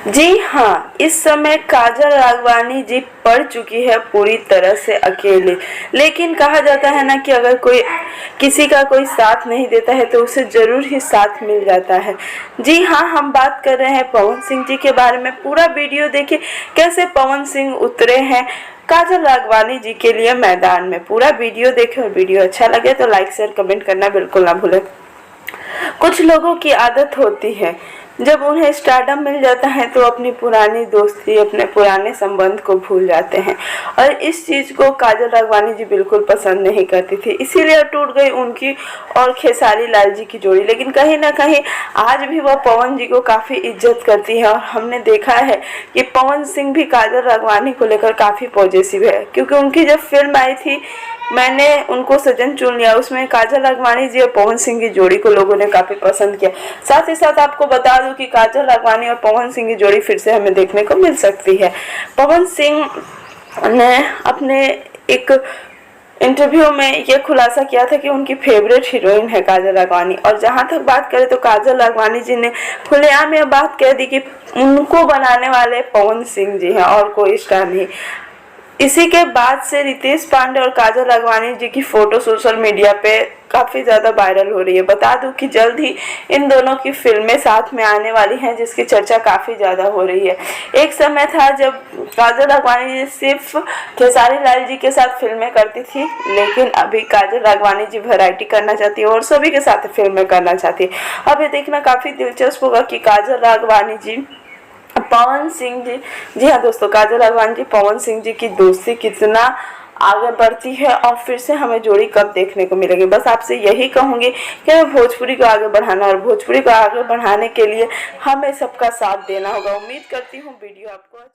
जी हाँ, इस समय काजल राघवानी जी पड़ चुकी है पूरी तरह से अकेले। लेकिन कहा जाता है ना कि अगर कोई किसी का कोई साथ नहीं देता है तो उसे जरूर ही साथ मिल जाता है। जी हाँ, हम बात कर रहे हैं पवन सिंह जी के बारे में। पूरा वीडियो देखिए कैसे पवन सिंह उतरे हैं काजल राघवानी जी के लिए मैदान में। पूरा वीडियो देखें और वीडियो अच्छा लगे तो लाइक शेयर कमेंट करना बिल्कुल ना भूलें। कुछ लोगों की आदत होती है, जब उन्हें स्टारडम मिल जाता है तो अपनी पुरानी दोस्ती, अपने पुराने संबंध को भूल जाते हैं और इस चीज को काजल राघवानी जी बिल्कुल पसंद नहीं करती थी, इसीलिए टूट गई उनकी और खेसारी लाल जी की जोड़ी। लेकिन कहीं ना कहीं आज भी वह पवन जी को काफी इज्जत करती है और हमने देखा है कि पवन सिंह भी काजल राघवानी को लेकर काफी पॉजिटिव है, क्योंकि उनकी जब फिल्म आई थी मैंने उनको सजन चुन लिया, उसमें काजल राघवानी जी और पवन सिंह की जोड़ी को लोगों ने काफी पसंद किया। साथ ही साथ आपको बता दूं कि काजल राघवानी और पवन सिंह की जोड़ी फिर से हमें देखने को मिल सकती है। पवन सिंह ने अपने एक इंटरव्यू में ये खुलासा किया था कि उनकी फेवरेट हीरोइन है काजल राघवानी। और जहां तक बात करें तो काजल राघवानी जी ने खुलेआम यह बात कह दी कि उनको बनाने वाले पवन सिंह जी हैं और कोई स्टार नहीं। इसी के बाद से रितेश पांडे और काजल राघवानी जी की फोटो सोशल मीडिया पे काफी ज्यादा वायरल हो रही है। बता दूं कि जल्द ही इन दोनों की फिल्में साथ में आने वाली हैं, जिसकी चर्चा काफी ज्यादा हो रही है। एक समय था जब काजल राघवानी जी सिर्फ खेसारी लाल जी के साथ फिल्में करती थी, लेकिन अभी काजल राघवानी जी वैरायटी करना चाहती है और सभी के साथ फिल्में करना चाहती है। अब ये देखना काफी दिलचस्प होगा कि काजल राघवानी जी पवन सिंह जी हाँ दोस्तों, काजल राघवानी जी पवन सिंह जी की दोस्ती कितना आगे बढ़ती है और फिर से हमें जोड़ी कब देखने को मिलेगी। बस आपसे यही कहूंगी कि भोजपुरी को आगे बढ़ाना और भोजपुरी को आगे बढ़ाने के लिए हमें सबका साथ देना होगा। उम्मीद करती हूँ वीडियो आपको